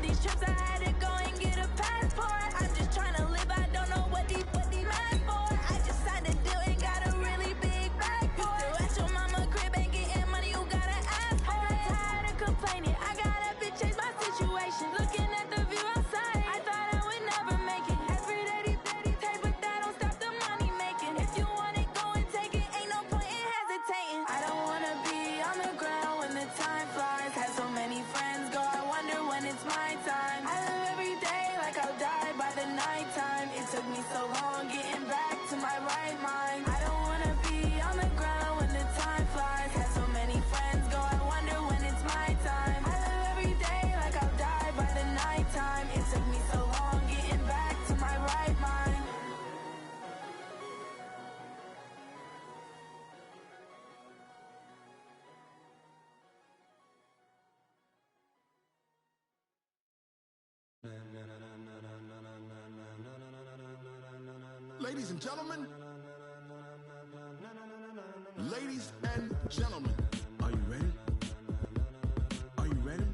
these trips, I had to go and get a passport. I'm just trying to live, I don't know what these mad for. I just signed a deal and got a really big bag for it. You still at your mama crib, ain't getting money, you gotta ask for it. I'm tired of complaining, I gotta bitch change my situation. Looking at the view outside, I thought I would never make it. Every day these take, but that don't stop the money making. If you want it, go and take it, ain't no point in hesitating. I don't wanna be on the ground when the time flies. Had so many friends go, I wonder when it's my time. I live every day like I'll die by the nighttime. It took me so long getting back to my right mind. I don't wanna be on the ground when the time flies. Had so many friends go, I wonder when it's my time. I live every day like I'll die by the nighttime. It took me so long getting back to my right mind. Ladies and gentlemen, ladies and gentlemen, are you ready? Are you ready?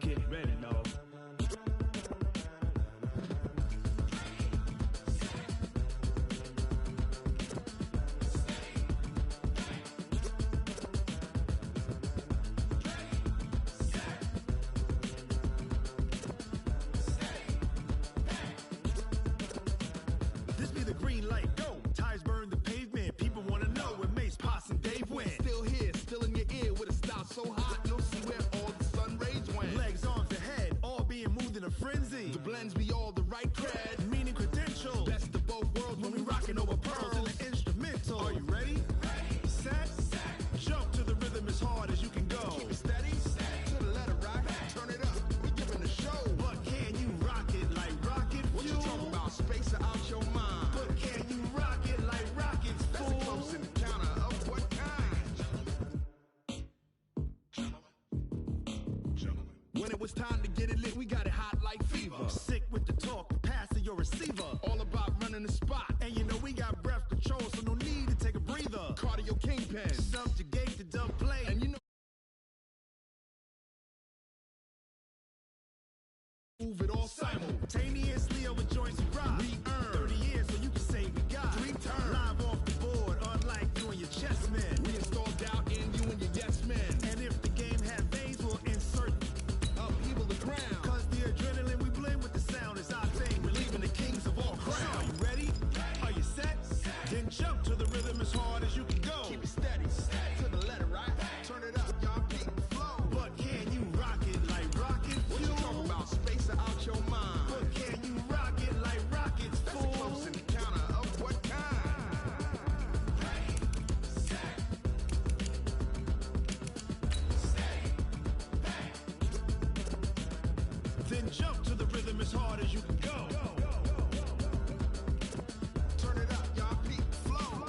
Get ready, dog. This be the green light, go. Tires burn the pavement. People wanna know where Mace, Potts, and Dave went. Still here, still in your ear with a style so hot, you'll see where all the sun rays went. Legs, arms, and head, all being moved in a frenzy. The blends be all the right cred. Meaning credentials. Best of both worlds when we rockin' over pearls. in the instrumental. Are you ready? Set, jump to the rhythm as hard as you can go. Keep it steady, to the letter rock. Turn it up, we giving the show. But can you rock it like rocket What you fuel? talking about? Space or out your mind? But can you rock it like rockets, That's a fool? close encounter of what kind? When it was time to get it lit, we got it hot like fever. Sick with the talk, passing your receiver. All about running the spot. And you know we got breath control, so no need to take a breather. Cardio kingpin. Subjugate the dub play. And you know move it all Simultaneously over joints and rock. We earn 30 years, so you can say we got 3 turns. live off the board, unlike you and your chess men. We install doubt in you and your yes men. And if the game had veins, we'll insert. Upheaval the ground. Cause the adrenaline we blend with the sound is our thing. We're leaving the kings of all Crown. crown. Are you ready? Are you set? Then jump to the rhythm as hard as you can go. Keep it steady, to the letter right. Turn it up, y'all keep the flow. But can you rock it like rocket What you fuel? talking about? Space or out your mind? But can you rock it like rockets, That's a fool? close encounter of what kind? Then jump to the rhythm as hard as you can go. Turn it up, y'all peak flow.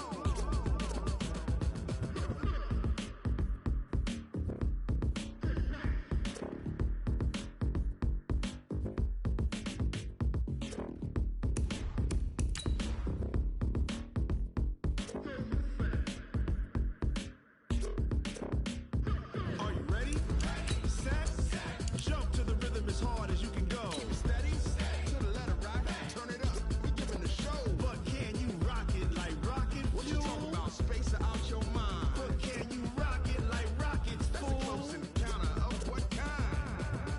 Are you ready? Set, jump to the rhythm as hard as you can go. Steady, to the letter right. Turn it up, we giving the show. But can you rock it like rocket What you fuel? talking about? Space or out your mind? But can you rock it like rockets, That's a fool? close encounter of what kind?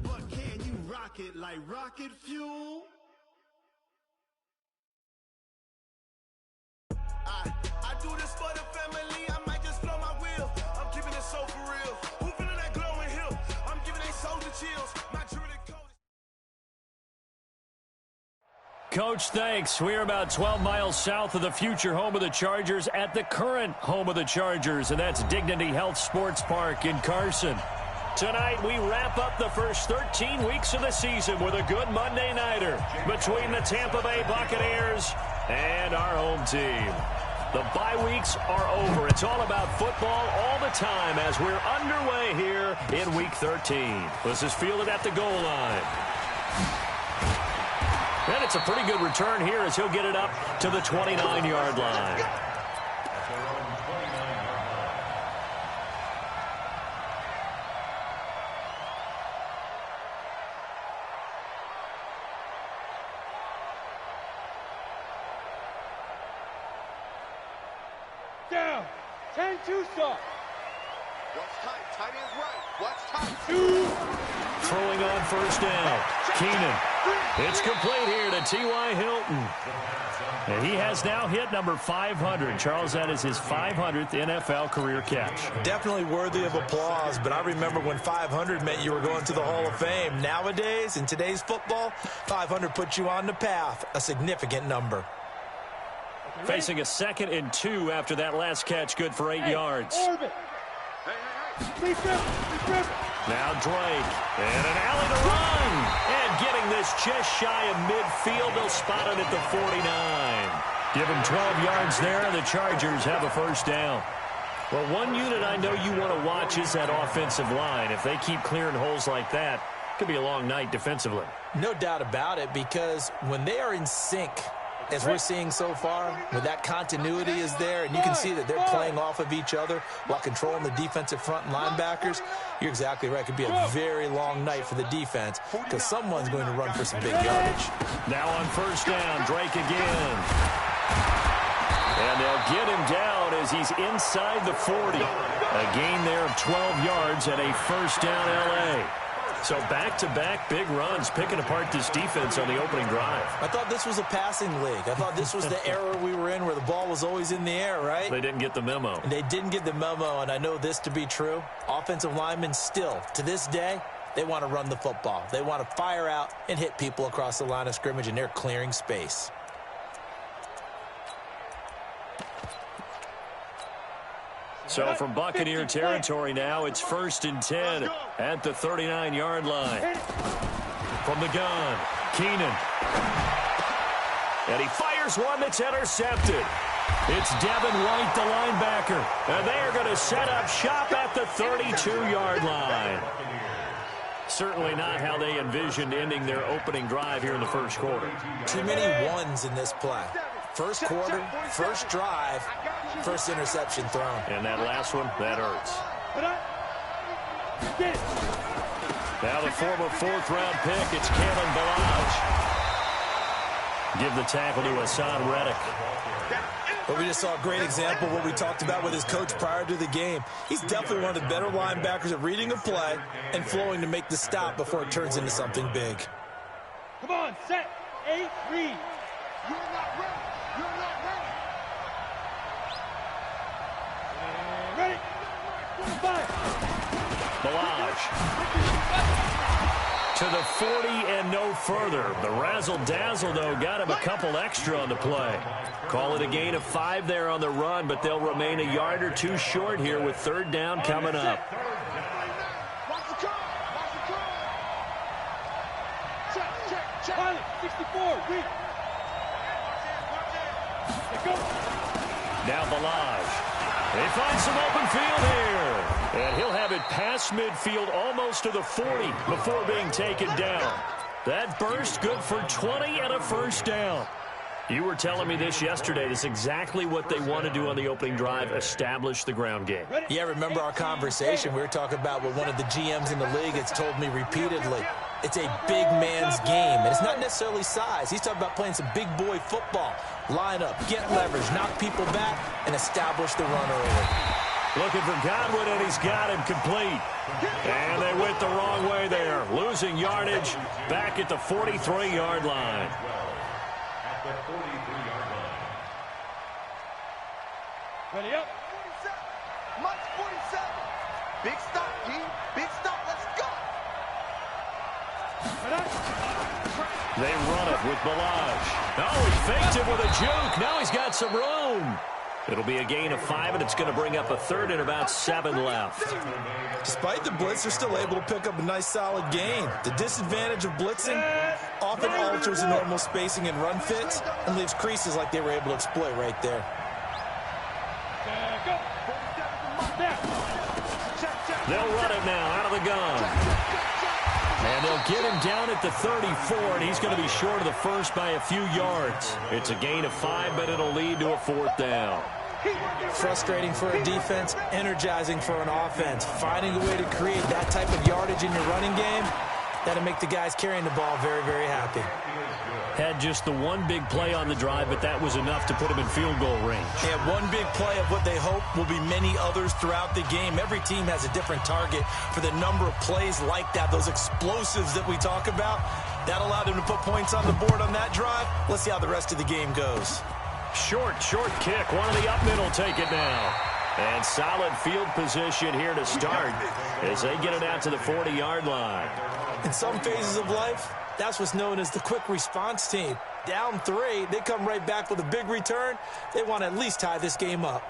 But can you rock it like rocket fuel? I do this for the family, I might just blow my wheel. I'm keeping it so for real. Who feeling that glowing hill? I'm giving they soldier chills. My truly cold. Coach, thanks. We're about 12 miles south of the future home of the Chargers at the current home of the Chargers, and that's Dignity Health Sports Park in Carson. Tonight, we wrap up the first 13 weeks of the season with a good Monday nighter between the Tampa Bay Buccaneers and our home team. The bye weeks are over. It's all about football all the time as we're underway here in Week 13. This is fielded at the goal line. And it's That's a pretty good return here as he'll get it up to the 29-yard line. Down. 10-2 stop. What's tight? Tight ends right. What's tight? Throwing on first down. Keenan. It's complete here to T.Y. Hilton. And he has now hit number 500. Charles, that is his 500th NFL career catch. Definitely worthy of applause, but I remember when 500 meant you were going to the Hall of Fame. Nowadays, in today's football, 500 puts you on the path, a significant number. Facing a 2nd and 2 after that last catch, good for 8 yards. Now Drake, and an alley to run. And getting this just shy of midfield, they'll spot it at the 49. Give him 12 yards there, and the Chargers have a first down. Well, one unit I know you want to watch is that offensive line. If they keep clearing holes like that, it could be a long night defensively. No doubt about it, because when they are in sync, as we're seeing so far, when that continuity is there, and you can see that they're playing off of each other while controlling the defensive front and linebackers, you're exactly right. It could be a very long night for the defense because someone's going to run for some big yardage. Now on first down, Drake again. And they'll get him down as he's inside the 40. A gain there of 12 yards and a first down L.A. So back-to-back big runs, picking apart this defense on the opening drive. I thought this was a passing league. I thought this was the era we were in where the ball was always in the air, right? They didn't get the memo. And they didn't get the memo, and I know this to be true. Offensive linemen still, to this day, they want to run the football. They want to fire out and hit people across the line of scrimmage, and they're clearing space. So from Buccaneer territory now, it's 1st and 10 at the 39-yard line. From the gun, Keenan. And he fires one that's intercepted. It's Devin White, the linebacker. And they are going to set up shop at the 32-yard line. Certainly not how they envisioned ending their opening drive here in the first quarter. Too many ones in this play. First quarter, first drive, first interception thrown. And that last one, that hurts. Now the former 4th-round pick, it's Kalen Ballage. Give the tackle to Hassan Reddick. But we just saw a great example of what we talked about with his coach prior to the game. He's definitely one of the better linebackers at reading a play and flowing to make the stop before it turns into something big. Come on, set, 8, read. You're not ready. You're not ready. Ready. 5. Ballage. To the 40 and no further. The razzle-dazzle, though, got him a couple extra on the play. Call it a gain of 5 there on the run, but they'll remain a yard or two short here with 3rd down coming up. Watch the car. Watch the car. Check. Pilot, 64, read. Let's go. Now Ballage. They find some open field here. And he'll have it past midfield almost to the 40 before being taken down. That burst good for 20 and a first down. You were telling me this yesterday. This is exactly what they want to do on the opening drive, establish the ground game. Yeah, remember our conversation? We were talking about what one of the GMs in the league has told me repeatedly. It's a big man's game, and it's not necessarily size. He's talking about playing some big boy football. Line up, get leverage, knock people back, and establish the run early. Looking for Godwin, and he's got him complete. And they went the wrong way there. Losing yardage back at the 43-yard line. Ready up. 47. Mike 47. Big stop, G. Big stop. Let's go. They run it with Ballage. Oh, he faked it with a juke. Now he's got some room. It'll be a gain of 5, and it's going to bring up a 3rd and about 7 left. Despite the blitz, they're still able to pick up a nice solid gain. The disadvantage of blitzing often alters the normal spacing and run fits and leaves creases like they were able to exploit right there. Go. They'll run it now out of the gun. And they'll They'll get him down at the 34, and he's going to be short of the first by a few yards. It's a gain of 5, but it'll lead to a 4th down. Frustrating for a defense, energizing for an offense. Finding a way to create that type of yardage in your running game, that'll make the guys carrying the ball very, very happy. Had just the one big play on the drive, but that was enough to put him in field goal range. Yeah, one big play of what they hope will be many others throughout the game. Every team has a different target for the number of plays like that, those explosives that we talk about. That allowed them to put points on the board on that drive. Let's see how the rest of the game goes. Short kick. One of the up middle take it now. And solid field position here to start as they get it out to the 40-yard line. In some phases of life, that's what's known as the quick response team. Down 3, they come right back with a big return. They want to at least tie this game up.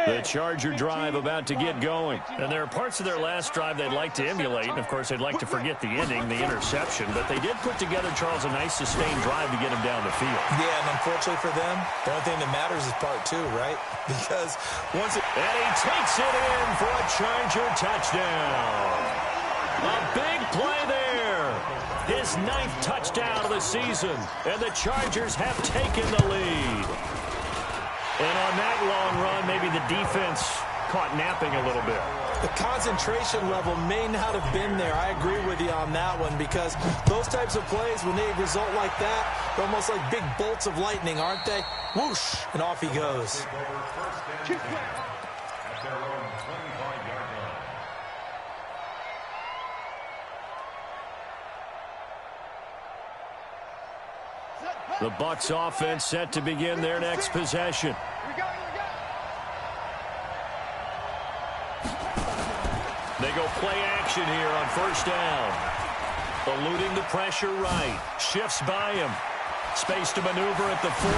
The Charger drive about to get going. And there are parts of their last drive they'd like to emulate. And, of course, they'd like to forget the ending, the interception. But they did put together, Charles, a nice sustained drive to get him down the field. Yeah, and unfortunately for them, the only thing that matters is part 2, right? Because once it... And he takes it in for a Charger touchdown. A big play there. His 9th touchdown of the season. And the Chargers have taken the lead. And on that long run, maybe the defense caught napping a little bit. The concentration level may not have been there. I agree with you on that one because those types of plays, when they result like that, they're almost like big bolts of lightning, aren't they? Whoosh, and off he goes. The Bucs offense set to begin their next possession. They go play action here on 1st down. Eluding the pressure right. Shifts by him. Space to maneuver at the 40.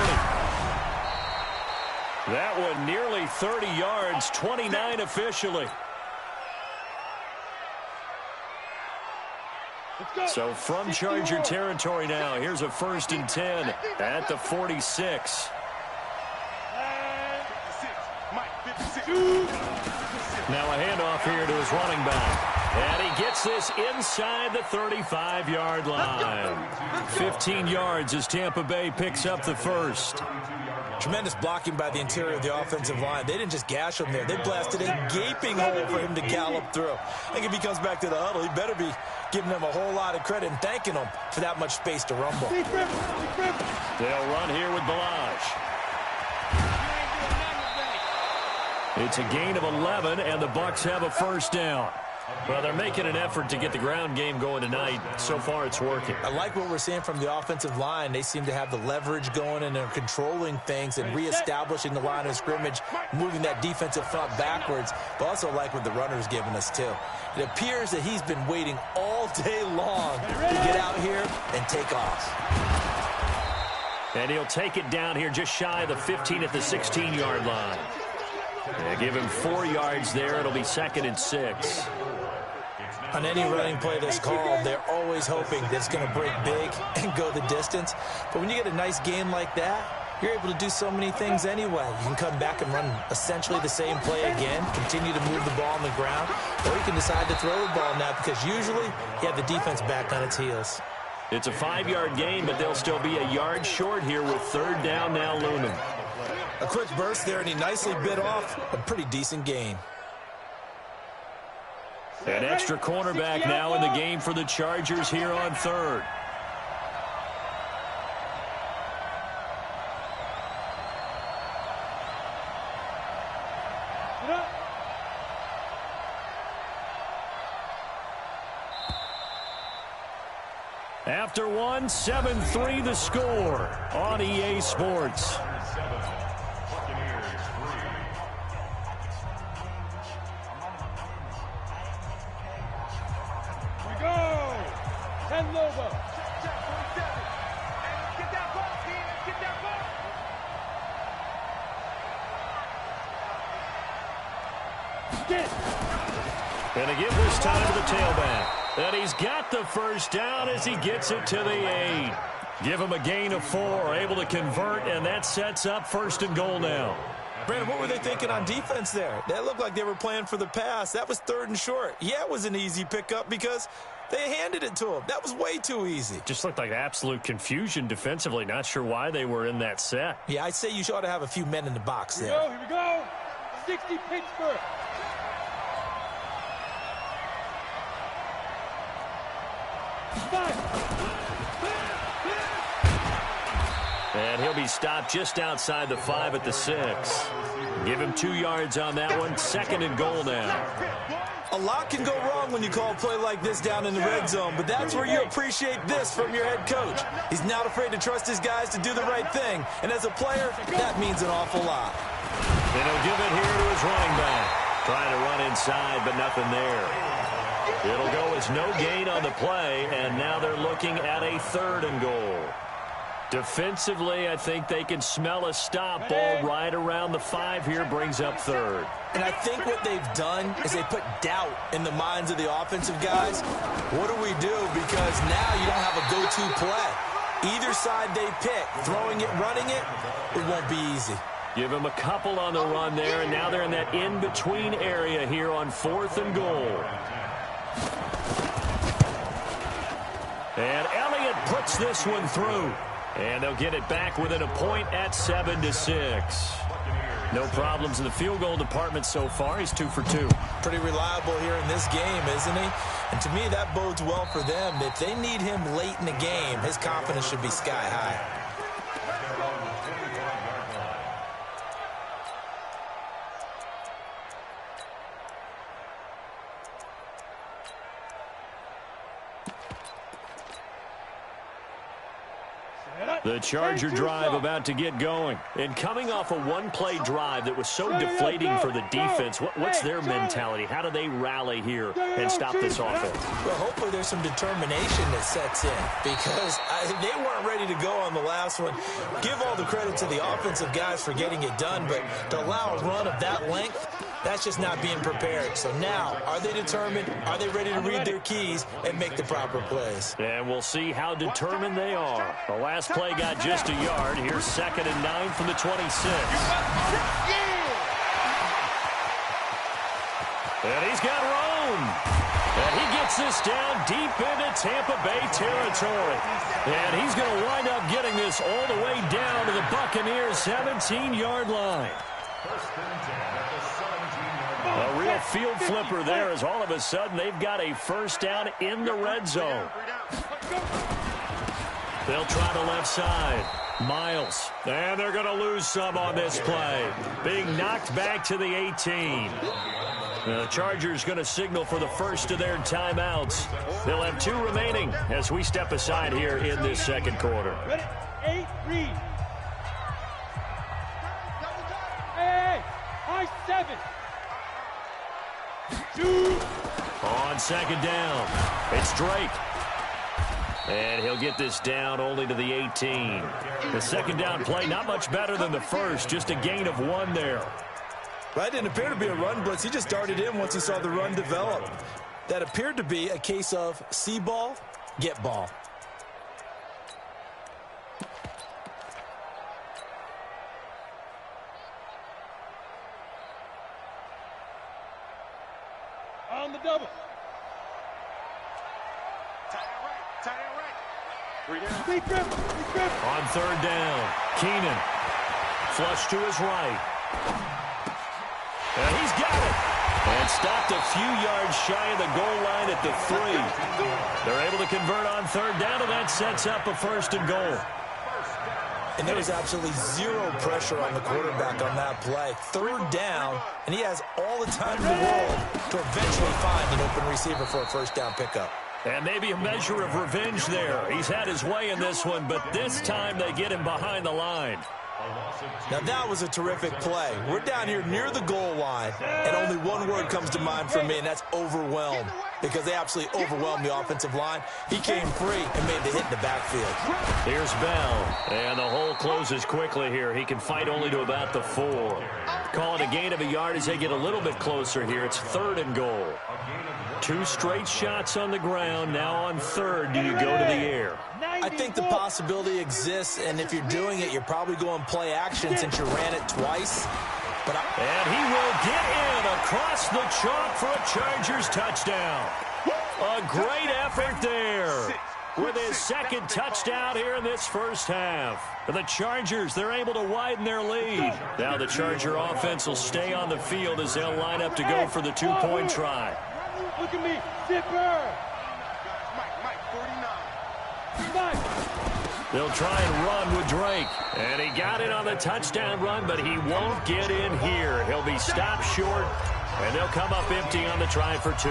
That one nearly 30 yards, 29 officially. So from Charger territory now, here's a 1st and 10 at the 46. Now a handoff here to his running back. And he gets this inside the 35-yard line. 15 yards as Tampa Bay picks up the 1st. Tremendous blocking by the interior of the offensive line. They didn't just gash him there. They blasted a gaping hole for him to gallop through. I think if he comes back to the huddle, he better be giving them a whole lot of credit and thanking them for that much space to rumble. They'll run here with Balaj. It's a gain of 11, and the Bucs have a 1st down. Well, they're making an effort to get the ground game going tonight. So far, it's working. I like what we're seeing from the offensive line. They seem to have the leverage going, and they're controlling things and reestablishing the line of scrimmage, moving that defensive front backwards. But also like what the runner's giving us, too. It appears that he's been waiting all day long to get out here and take off. And he'll take it down here just shy of the 15 at the 16-yard line. They give him 4 yards there. It'll be 2nd and 6. On any running play that's called, they're always hoping that it's going to break big and go the distance. But when you get a nice game like that, you're able to do so many things anyway. You can come back and run essentially the same play again, continue to move the ball on the ground, or you can decide to throw the ball now because usually you have the defense back on its heels. It's a 5-yard gain, but they'll still be a yard short here with 3rd down now looming. A quick burst there, and he nicely bit off a pretty decent gain. An extra cornerback now in the game for the Chargers here on 3rd. After 7-3 the score on EA Sports. And a give this time to the tailback. And he's got the 1st down as he gets it to the 8. Give them a gain of 4, able to convert, and that sets up 1st and goal now. Brandon, what were they thinking on defense there? That looked like they were playing for the pass. That was 3rd and short. Yeah, it was an easy pickup because they handed it to him. That was way too easy. Just looked like absolute confusion defensively. Not sure why they were in that set. Yeah, I'd say you ought to have a few men in the box there. Here we go. 60 Pittsburgh. And he'll be stopped just outside the 5 at the 6. Give him 2 yards on that one. 2nd and goal now. A lot can go wrong when you call a play like this down in the red zone, but that's where you appreciate this from your head coach. He's not afraid to trust his guys to do the right thing, and as a player, that means an awful lot. And he'll give it here to his running back. Trying to run inside, but nothing there. It'll go as no gain on the play, and now they're looking at a 3rd and goal. Defensively, I think they can smell a stop. Ball right around the 5 here, brings up 3rd. And I think what they've done is they put doubt in the minds of the offensive guys. What do we do? Because now you don't have a go-to play. Either side they pick, throwing it, running it, it won't be easy. Give them a couple on the run there, and now they're in that in-between area here on 4th and goal. And Elliott puts this one through. And they'll get it back within a point at 7-6. No problems in the field goal department so far. He's 2 for 2. Pretty reliable here in this game, isn't he? And to me, that bodes well for them. If they need him late in the game, his confidence should be sky high. The Charger drive about to get going. And coming off a one-play drive that was so deflating for the defense, what's their mentality? How do they rally here and stop this offense? Well, hopefully there's some determination that sets in because they weren't ready to go on the last one. Give all the credit to the offensive guys for getting it done, but to allow a run of that length, that's just not being prepared. So now, are they determined? Are they ready to read their keys and make the proper plays? And we'll see how determined they are. The last play got just a yard. Here's 2nd and 9 from the 26. And he's got room. And he gets this down deep into Tampa Bay territory. And he's going to wind up getting this all the way down to the Buccaneers' 17-yard line. A real field flipper there as all of a sudden they've got a 1st down in the red zone. They'll try the left side. Miles. And they're going to lose some on this play. Being knocked back to the 18. The Chargers going to signal for the first of their timeouts. They'll have 2 remaining as we step aside here in this 2nd quarter. Ready? 8, read. Hey, high 7. 2. On 2nd down, it's Drake. And he'll get this down only to the 18. The 2nd down play, not much better than the first, just a gain of 1 there. That didn't appear to be a run blitz. He just darted in once he saw the run develop. That appeared to be a case of see ball, get ball. On the double. Deep grip. On 3rd down, Keenan. Flush to his right. And he's got it. And stopped a few yards shy of the goal line at the 3. They're able to convert on 3rd down, and that sets up a 1st and goal. And there was absolutely 0 pressure on the quarterback on that play. 3rd down, and he has all the time in the world to eventually find an open receiver for a 1st down pickup. And maybe a measure of revenge there. He's had his way in this one, but this time they get him behind the line. Now that was a terrific play. We're down here near the goal line, and only one word comes to mind for me, and that's overwhelmed, because they absolutely overwhelmed the offensive line. He came free and made the hit in the backfield. Here's Bell, and the hole closes quickly here. He can fight only to about the 4. Call it a gain of a yard as they get a little bit closer here. It's 3rd and goal. 2 straight shots on the ground. Now on third, do you go to the air? I think the possibility exists, and if you're doing it, you're probably going play action since you ran it twice. And he will get in across the chalk for a Chargers touchdown. A great effort there with his second touchdown here in this first half. The Chargers, they're able to widen their lead. Now the Charger offense will stay on the field as they'll line up to go for the 2-point try. Look at me, zipper. Mike. They'll try and run with Drake. And he got it on the touchdown run, but he won't get in here. He'll be stopped short, and they'll come up empty on the try for 2.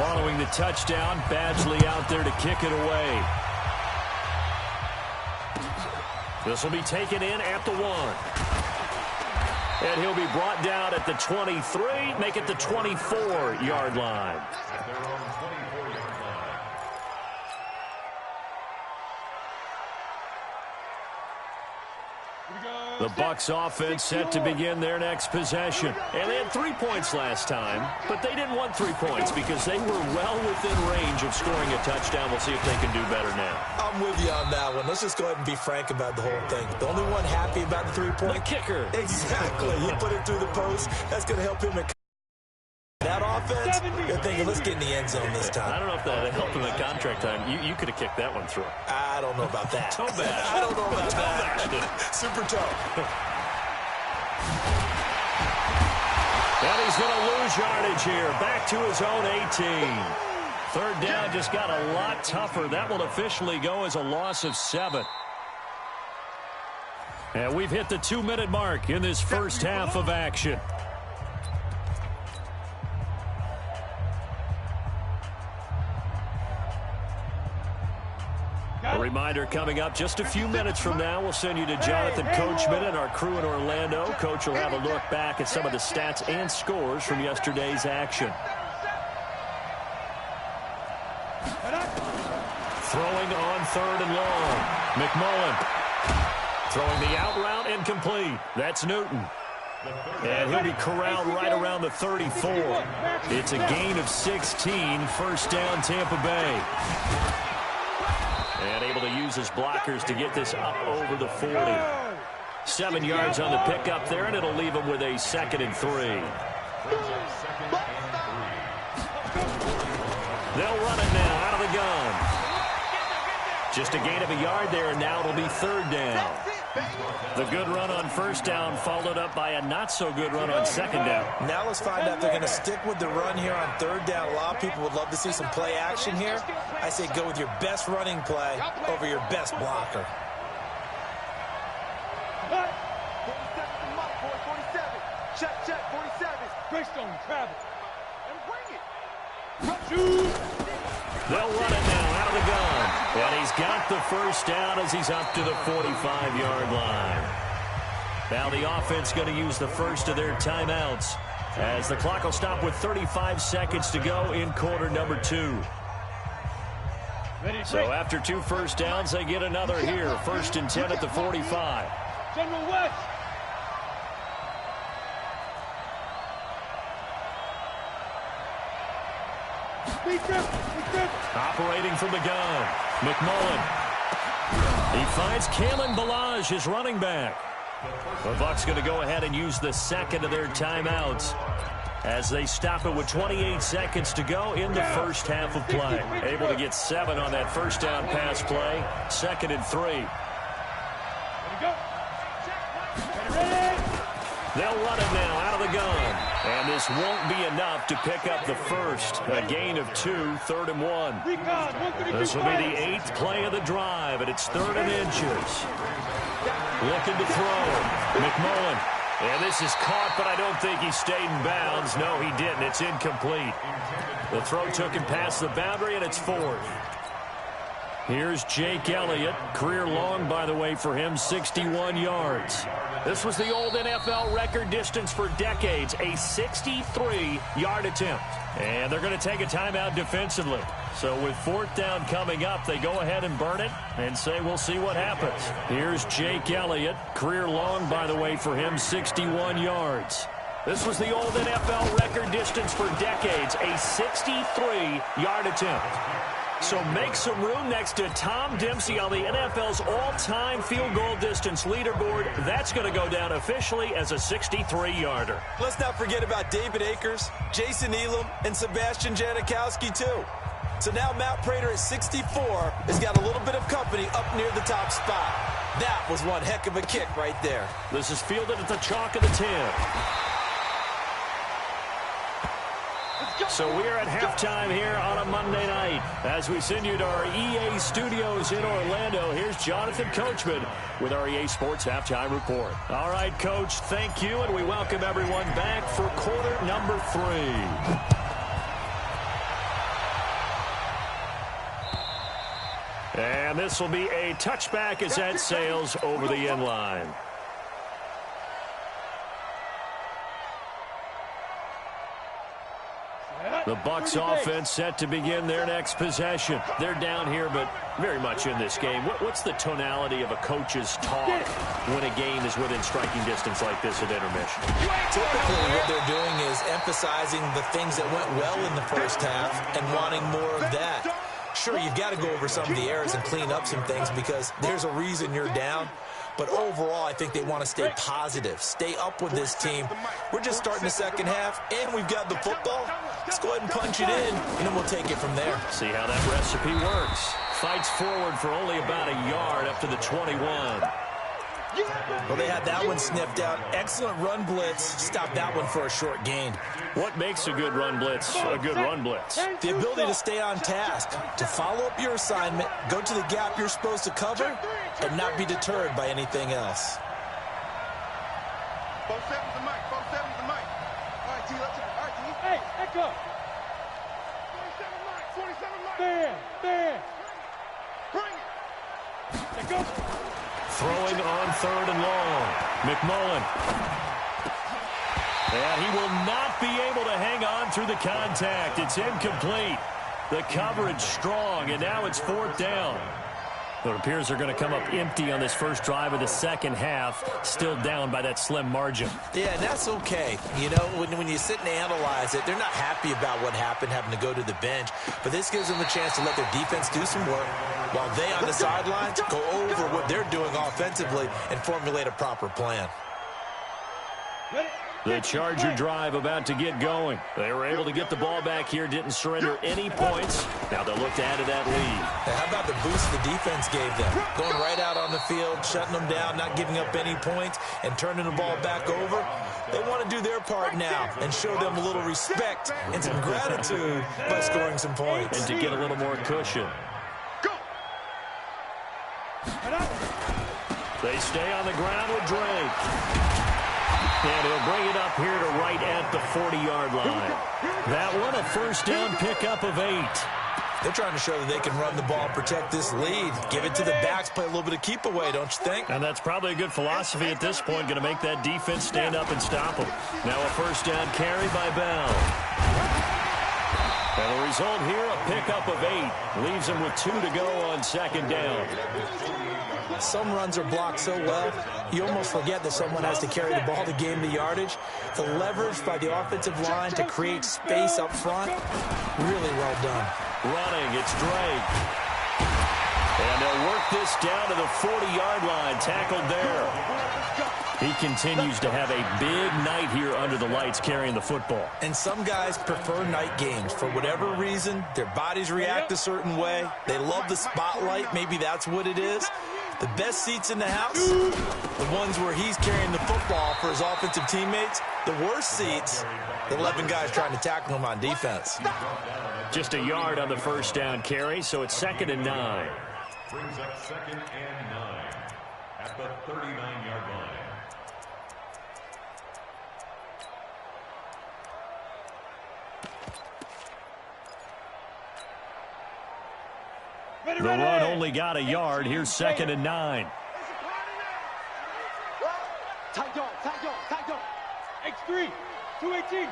Following the touchdown, Badgley out there to kick it away. This will be taken in at the 1. And he'll be brought down at the 23, make it the 24-yard line. The Bucs offense set to begin their next possession. And they had 3 points last time, but they didn't want 3 points because they were well within range of scoring a touchdown. We'll see if they can do better now. I'm with you on that one. Let's just go ahead and be frank about the whole thing. The only one happy about the 3-point. The kicker. Exactly. He put it through the post. That's going to help him. That offense, they're thinking, let's get in the end zone this time. I don't know if that helped him in contract time. You could have kicked that one through. I don't know about that. Toe bash. I don't know about toe that. bash. Super toe. And he's going to lose yardage here. Back to his own 18. Third down just got a lot tougher. That will officially go as a loss of 7. And we've hit the 2-minute mark in this first half of action. A reminder coming up just a few minutes from now. We'll send you to Jonathan Coachman and our crew in Orlando. Coach will have a look back at some of the stats and scores from yesterday's action. Throwing on third and long. McMullen throwing the out route incomplete. That's Newton. And he'll be corralled right around the 34. It's a gain of 16. First down, Tampa Bay. And able to use his blockers to get this up over the 40. 7 yards on the pickup there, and it'll leave him with a 2nd and 3. They'll run it now out of the gun. Just a gain of a yard there, and now it'll be 3rd down. The good run on first down followed up by a not-so-good run on 2nd down. Now let's find out if they're going to stick with the run here on 3rd down. A lot of people would love to see some play action here. I say go with your best running play over your best blocker. Check, 47. Greystone, travel. And bring it. They'll run it now out of the gun. And he's got the first down as he's up to the 45-yard line. Now the offense going to use the first of their timeouts as the clock will stop with 35 seconds to go in quarter number 2. So after 2 first downs, they get another here. 1st and 10 at the 45. General West. Operating from the gun, McMullen. He finds Kalen Ballage, his running back. The Bucs going to go ahead and use the 2nd of their timeouts as they stop it with 28 seconds to go in the first half of play. Able to get 7 on that first down pass play. 2nd and 3. They'll run it now out of the gun. And this won't be enough to pick up the first. A gain of 2, 3rd and 1. This will be the 8th play of the drive, and it's 3rd and inches. Looking to throw. McMullen. And this is caught, but I don't think he stayed in bounds. No, he didn't. It's incomplete. The throw took him past the boundary, and it's 4th. Here's Jake Elliott. Career long, by the way, for him, 61 yards. This was the old NFL record distance for decades, a 63-yard attempt. And they're going to take a timeout defensively. So with 4th down coming up, they go ahead and burn it and say we'll see what happens. Here's Jake Elliott. Career long, by the way, for him, 61 yards. This was the old NFL record distance for decades, a 63-yard attempt. So make some room next to Tom Dempsey on the NFL's all-time field goal distance leaderboard. That's going to go down officially as a 63-yarder. Let's not forget about David Akers, Jason Elam, and Sebastian Janikowski, too. So now Matt Prater at 64 has got a little bit of company up near the top spot. That was one heck of a kick right there. This is fielded at the chalk of the 10. So we're at halftime here on a Monday night. As we send you to our EA studios in Orlando, here's Jonathan Coachman with our EA Sports Halftime Report. All right, Coach, thank you, and we welcome everyone back for quarter number 3. And this will be a touchback as that sails over the end line. The Bucs offense set to begin their next possession. They're down here, but very much in this game. What's the tonality of a coach's talk when a game is within striking distance like this at intermission? Typically, what they're doing is emphasizing the things that went well in the first half and wanting more of that. Sure, you've got to go over some of the errors and clean up some things because there's a reason you're down. But overall, I think they want to stay positive, stay up with this team. We're just starting the second half, and we've got the football. Let's go ahead and punch it in, and then we'll take it from there. See how that recipe works. Fights forward for only about a yard up to the 21. Well, they had that one sniffed out. Excellent run blitz. Stop that one for a short gain. What makes a good run blitz a good run blitz? The ability to stay on task, to follow up your assignment, go to the gap you're supposed to cover, and not be deterred by anything else. 4-7's the mic. 4-7's the mic. All right, T, let's go. All right, T. Hey, echo. 47 mic. 47 mic. Bam. Bring it. Let go. Throwing on 3rd and long. McMullen. And he will not be able to hang on through the contact. It's incomplete. The coverage strong, and now it's 4th down. It appears they're going to come up empty on this first drive of the second half, still down by that slim margin. Yeah, and that's okay. You know, when you sit and analyze it, they're not happy about what happened, having to go to the bench. But this gives them a chance to let their defense do some work while they on the sidelines go over what they're doing offensively and formulate a proper plan. The Charger drive about to get going. They were able to get the ball back here, didn't surrender any points. Now they'll look to add to that lead. Now, how about the boost the defense gave them? Going right out on the field, shutting them down, not giving up any points, and turning the ball back over. They want to do their part now and show them a little respect and some gratitude by scoring some points. And to get a little more cushion. They stay on the ground with Drake. And he'll bring it up here to right at the 40-yard line. That one, a first down pickup of 8. They're trying to show that they can run the ball, protect this lead, give it to the backs, play a little bit of keep away, don't you think? And that's probably a good philosophy at this point, going to make that defense stand up and stop them. Now a first down carry by Bell. And the result here, a pickup of 8. Leaves them with 2 to go on second down. Some runs are blocked so well, you almost forget that someone has to carry the ball to gain the yardage. The leverage by the offensive line to create space up front, really well done. Running, it's Drake. And they'll work this down to the 40-yard line, tackled there. He continues to have a big night here under the lights carrying the football. And some guys prefer night games. For whatever reason, their bodies react a certain way. They love the spotlight. Maybe that's what it is. The best seats in the house, the ones where he's carrying the football for his offensive teammates. The worst seats, the 11 guys trying to tackle him on defense. Just a yard on the first down carry, so it's 2nd and 9. Brings up 2nd and 9 at the 39-yard line. The run only got a yard. Here's 2nd and 9. X3, 218,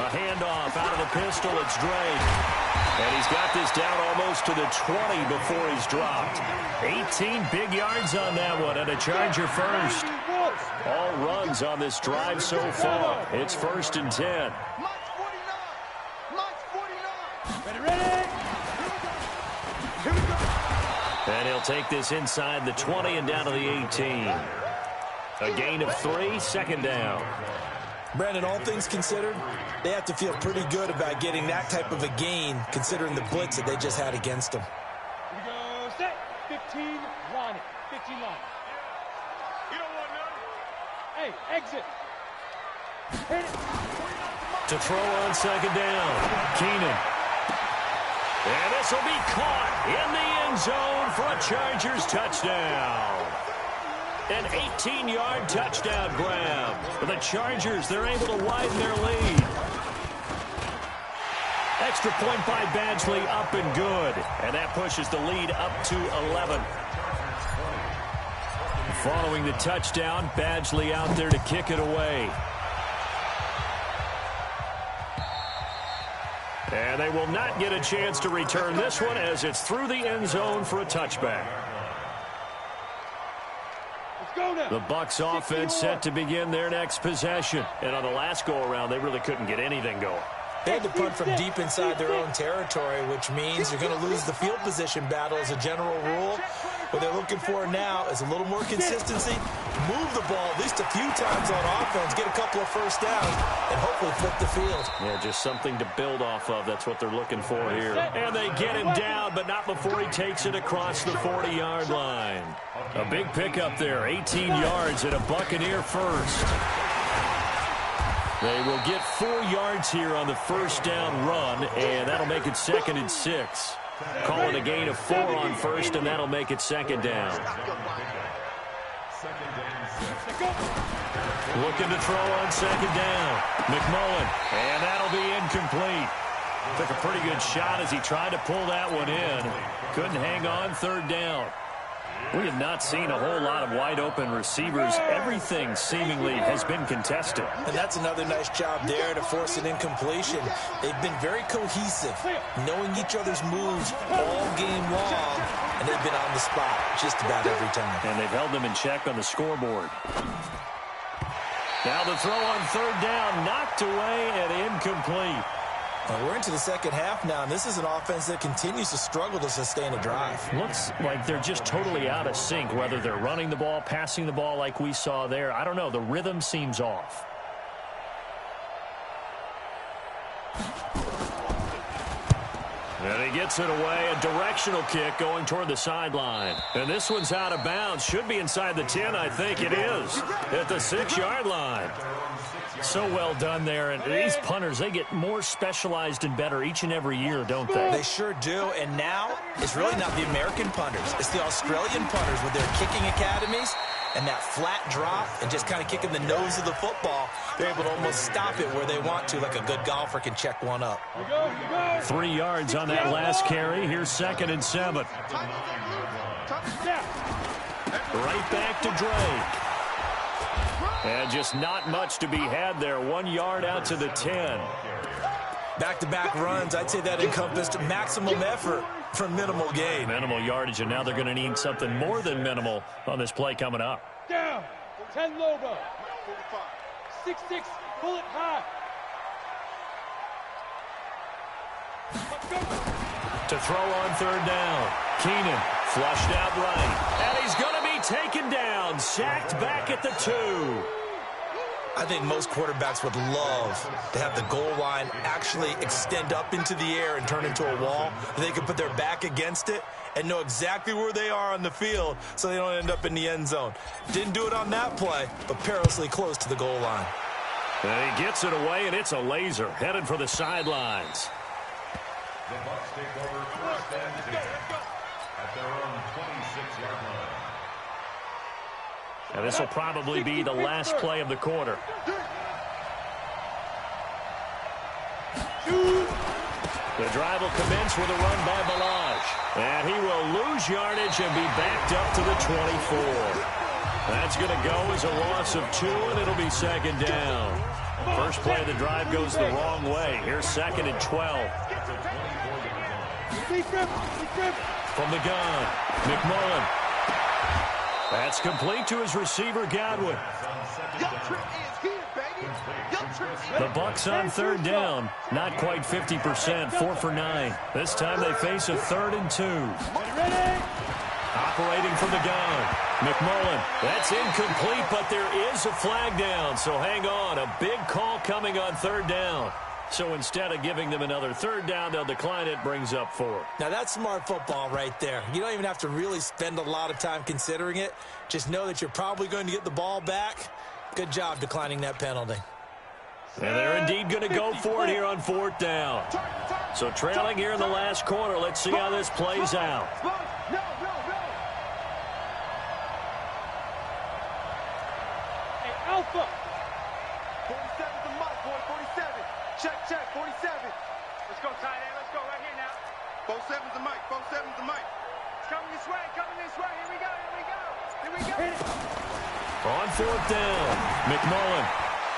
A handoff out of the pistol. It's Drake. And he's got this down almost to the 20 before he's dropped. 18 big yards on that one, and a Charger first. All runs on this drive so far. It's 1st and 10. Ready? And he'll take this inside the 20 and down to the 18. A gain of 3, 2nd down. Brandon, all things considered, they have to feel pretty good about getting that type of a gain, considering the blitz that they just had against them. Here we go. Set. 15 line it. 15 line. You don't want none. Hey, exit. Hit it. To throw on 2nd down. Keenan. And this will be caught in the end zone for a Chargers touchdown. An 18-yard touchdown grab. For the Chargers, they're able to widen their lead. Extra point by Badgley, up and good. And that pushes the lead up to 11. Following the touchdown, Badgley out there to kick it away. And they will not get a chance to return this one as it's through the end zone for a touchback. The Bucs offense set to begin their next possession. And on the last go-around, they really couldn't get anything going. They had to punt from deep inside their own territory, which means you're going to lose the field position battle as a general rule. What they're looking for now is a little more consistency, move the ball at least a few times on offense, get a couple of first downs, and hopefully flip the field. Yeah, just something to build off of. That's what they're looking for here. And they get him down, but not before he takes it across the 40-yard line. A big pickup there, 18 yards and a Buccaneer first. They will get 4 yards here on the first down run, and that'll make it 2nd and 6. Call it a gain of 4 on first, and that'll make it 2nd down. Looking to throw on 2nd down. McMullen, and that'll be incomplete. Took a pretty good shot as he tried to pull that one in. Couldn't hang on, 3rd down. We have not seen a whole lot of wide-open receivers. Everything seemingly has been contested. And that's another nice job there to force an incompletion. They've been very cohesive, knowing each other's moves all game long, and they've been on the spot just about every time. And they've held them in check on the scoreboard. Now the throw on 3rd down, knocked away and incomplete. Well, we're into the second half now, and this is an offense that continues to struggle to sustain a drive. Looks like they're just totally out of sync, whether they're running the ball, passing the ball like we saw there. I don't know. The rhythm seems off. And he gets it away. A directional kick going toward the sideline. And this one's out of bounds. Should be inside the 10, I think it is. At the 6-yard line. So well done there. And these punters, they get more specialized and better each and every year, don't they? They sure do. And now it's really not the American punters. It's the Australian punters with their kicking academies and that flat drop and just kind of kicking the nose of the football. They're able to almost stop it where they want to, like a good golfer can check one up. 3 yards on that last carry. Here's 2nd and 7. Right back to Drake. And just not much to be had there. 1 yard out to the 10. Back-to-back runs, I'd say that encompassed maximum effort for minimal gain. Minimal yardage, and now they're going to need something more than minimal on this play coming up. Down. 10 logo. 6-6. Pull it high. To throw on 3rd down. Keenan flushed out right. And he's going to be taken down. Sacked back at the 2. I think most quarterbacks would love to have the goal line actually extend up into the air and turn into a wall. They can put their back against it and know exactly where they are on the field so they don't end up in the end zone. Didn't do it on that play, but perilously close to the goal line. And he gets it away, and it's a laser headed for the sidelines. The Bucs take over 1st and 10 at their own 26-yard line. And this will probably be the last play of the quarter. The drive will commence with a run by Balaj. And he will lose yardage and be backed up to the 24. That's going to go as a loss of 2, and it'll be 2nd down. First play of the drive goes the wrong way. Here's 2nd and 12. From the gun, McMullen. That's complete to his receiver, Godwin. The Bucs on third down. Not quite 50%, 4 for 9. This time they face a 3rd and 2. Operating from the gun. McMullen. That's incomplete, but there is a flag down. So hang on. A big call coming on third down. So instead of giving them another third down, they'll decline it, brings up 4. Now, that's smart football right there. You don't even have to really spend a lot of time considering it. Just know that you're probably going to get the ball back. Good job declining that penalty. And they're indeed going to go for it here on 4th down. So trailing here in the last quarter. Let's see how this plays out. Hey, Alpha. 47's the mic, boy, 47. Check, 47. Let's go, tight end. Let's go right here now. 47's the mic, 47's the mic. It's coming this way, Here we go. On 4th down, McMullen.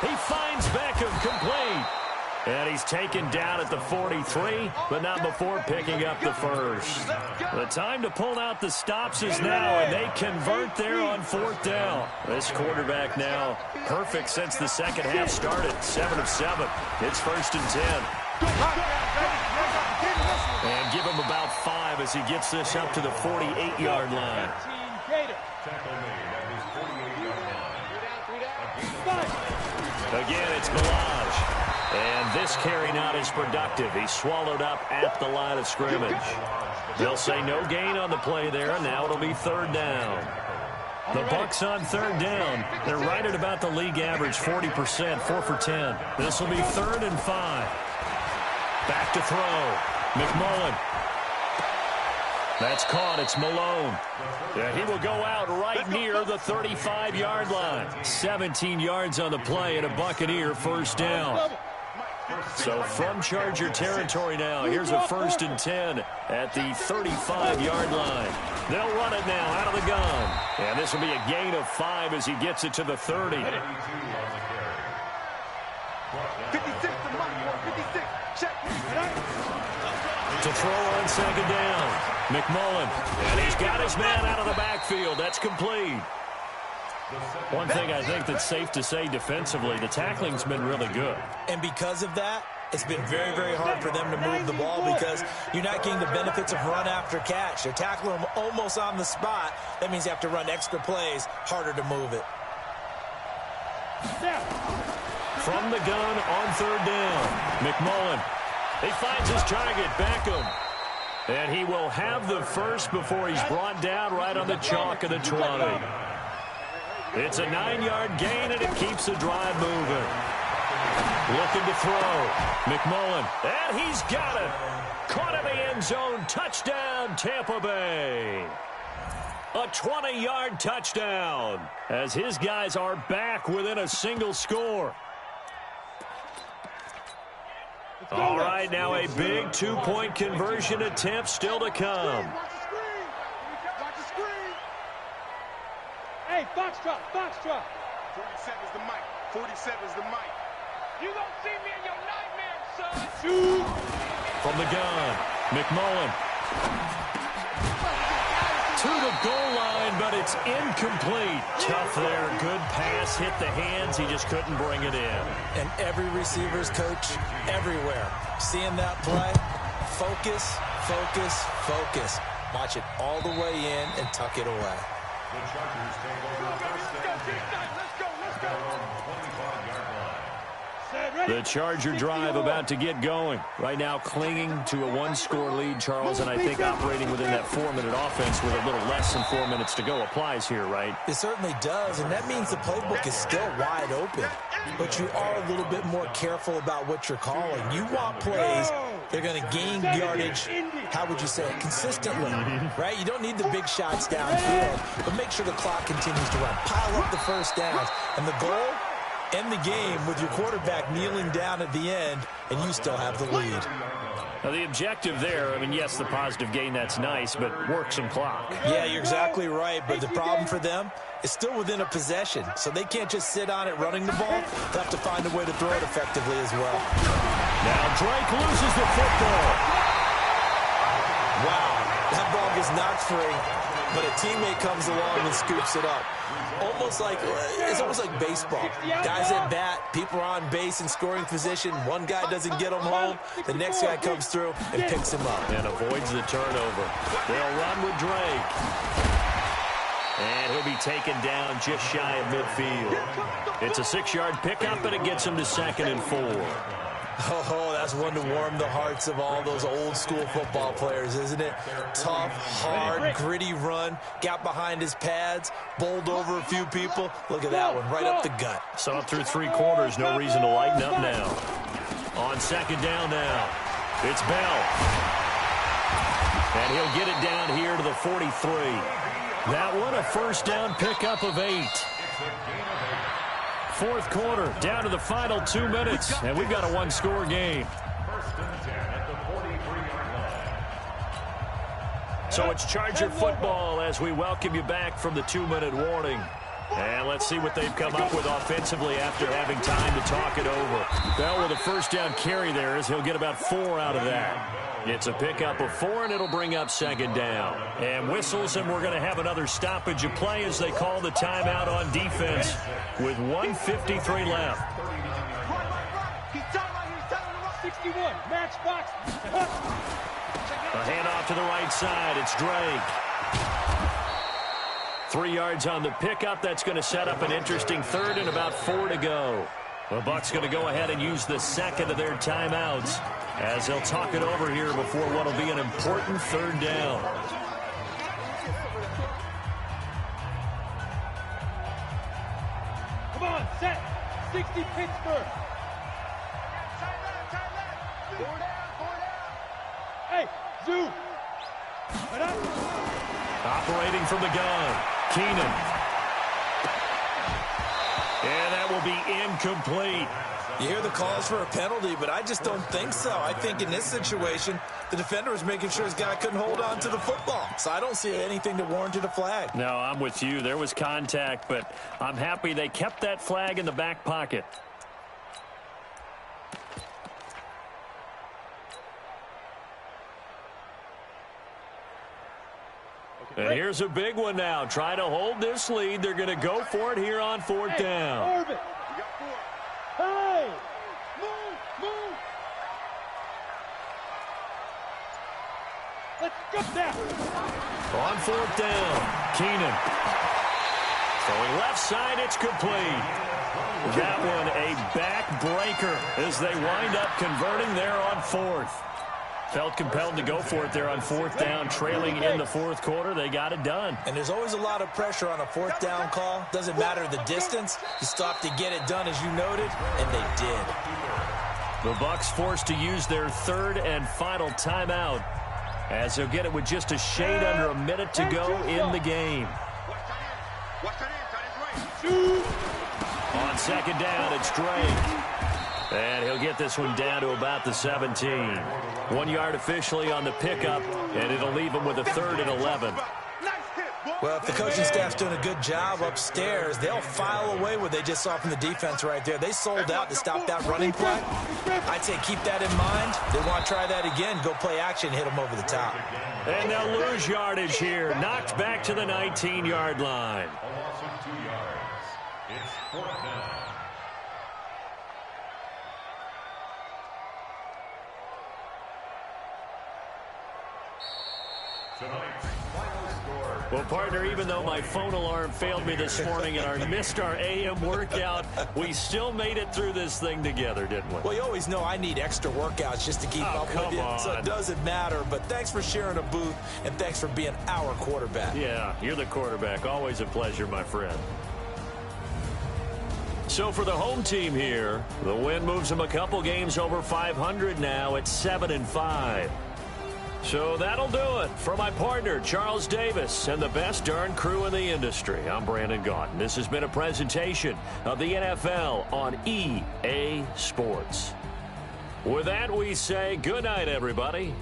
He finds Beckham complete. And he's taken down at the 43, but not before picking up the first. The time to pull out the stops is now, and they convert there on 4th down. This quarterback now perfect since the second half started, 7 of 7. It's 1st and 10. And give him about 5 as he gets this up to the 48-yard line. Again, it's Melage. And this carry not as productive. He's swallowed up at the line of scrimmage. They'll say no gain on the play there. Now it'll be 3rd down. The Bucs on 3rd down. They're right at about the league average, 40%, 4 for 10. This will be 3rd and 5. Back to throw. McMullen. That's caught. It's Malone. And he will go out right near the 35-yard line. 17 yards on the play and a Buccaneer 1st down. So from Charger territory now, here's a 1st and 10 at the 35-yard line. They'll run it now out of the gun. And this will be a gain of 5 as he gets it to the 30. 56 to Mike, 56. Check. To throw on 2nd down. McMullen. And he's got his man out of the backfield. That's complete. One thing I think that's safe to say defensively, the tackling's been really good. And because of that, it's been very, very hard for them to move the ball because you're not getting the benefits of run after catch. They're tackling them almost on the spot. That means you have to run extra plays, harder to move it. From the gun on 3rd down, McMullen. He finds his target, Beckham. And he will have the first before he's brought down right on the chalk of the 20. It's a 9-yard gain, and it keeps the drive moving. Looking to throw. McMullen. And he's got it. Caught in the end zone. Touchdown, Tampa Bay. A 20-yard touchdown as his guys are back within a single score. All right, now a big 2-point conversion attempt still to come. Watch the screen. Hey, Foxtrot. 47's the mic. 47's the mic. You gonna see me in your nightmares, son. Shoot. From the gun, McMullen. To the goal line, but it's incomplete. Tough there. Good pass. Hit the hands. He just couldn't bring it in. And every receiver's coach everywhere. Seeing that play, focus. Watch it all the way in and tuck it away. The Chargers take over 1st and 10. Let's go. The Charger drive about to get going. Right now clinging to a 1-score lead, Charles, and I think operating within that 4-minute offense with a little less than 4 minutes to go applies here, right? It certainly does, and that means the playbook is still wide open. But you are a little bit more careful about what you're calling. You want plays, they're going to gain yardage, how would you say it, consistently, right? You don't need the big shots downfield, but make sure the clock continues to run. Pile up the first downs, and the goal, end the game with your quarterback kneeling down at the end, and you still have the lead. Now, the objective there, I mean, yes, the positive gain, that's nice, but work some clock. Yeah, you're exactly right, but the problem for them is still within a possession, so they can't just sit on it running the ball. They'll have to find a way to throw it effectively as well. Now Drake loses the football. Wow, that ball gets knocked free. but a teammate comes along and scoops it up. It's almost like baseball. Guys at bat, people are on base in scoring position. One guy doesn't get them home. The next guy comes through and picks him up. And avoids the turnover. They'll run with Drake. And he'll be taken down just shy of midfield. It's a 6-yard pickup, and it gets him to 2nd and 4. Oh, that's one to warm the hearts of all those old-school football players, isn't it? Tough, hard, gritty run, got behind his pads, bowled over a few people. Look at that one, right up the gut. So up through 3 quarters, no reason to lighten up now. On 2nd down now, it's Bell. And he'll get it down here to the 43. That one, a 1st down pickup of 8. 4th quarter, down to the final 2 minutes, and we've got a 1-score game. 1st and 10 at the 43-yard line. So it's Charger football as we welcome you back from the 2-minute warning. And let's see what they've come up with offensively after having time to talk it over. Bell with a 1st down carry there as he'll get about 4 out of that. It's a pickup of 4, and it'll bring up 2nd down. And whistles, and we're going to have another stoppage of play as they call the timeout on defense with 1:53 left. 61, match box. A handoff to the right side. It's Drake. 3 yards on the pickup. That's going to set up an interesting 3rd and about 4 to go. The Bucs going to go ahead and use the 2nd of their timeouts as they'll talk it over here before what will be an important 3rd down. Come on, set. 60 Pittsburgh. Hey, Zoo. Operating from the gun, Keenan. And that will be incomplete. You hear the calls for a penalty, but I just don't think so. I think in this situation, the defender was making sure his guy couldn't hold on to the football. So I don't see anything that warranted a flag. No, I'm with you. There was contact, but I'm happy they kept that flag in the back pocket. And here's a big one now. Trying to hold this lead. They're going to go for it here on 4th down. Orbit. Hey! Move! Let's go now. On 4th down, Keenan. Throwing left side, it's complete. That one a backbreaker as they wind up converting there on 4th. Felt compelled to go for it there on 4th down, trailing in the 4th quarter. They got it done. And there's always a lot of pressure on a 4th down call. Doesn't matter the distance. You stop to get it done, as you noted, and they did. The Bucs forced to use their 3rd and final timeout as they'll get it with just a shade under a minute to go in the game. On 2nd down, it's Drake. And he'll get this one down to about the 17. 1 yard officially on the pickup, and it'll leave him with a 3rd and 11. Well, if the coaching staff's doing a good job upstairs, they'll file away what they just saw from the defense right there. They sold out to stop that running play. I'd say keep that in mind. They want to try that again. Go play action, hit them over the top. And they'll lose yardage here. Knocked back to the 19-yard line. A loss of 2 yards. It's 4th down. Tonight's final score. Well, partner, even though my phone alarm failed me this morning and I missed our AM workout, we still made it through this thing together, didn't we? Well, you always know I need extra workouts just to keep up with you, so it doesn't matter. But thanks for sharing a booth, and thanks for being our quarterback. Yeah, you're the quarterback. Always a pleasure, my friend. So for the home team here, the win moves them a couple games over 500 now at 7-5. So that'll do it. For my partner, Charles Davis, and the best darn crew in the industry, I'm Brandon Gaudin. This has been a presentation of the NFL on EA Sports. With that, we say good night, everybody.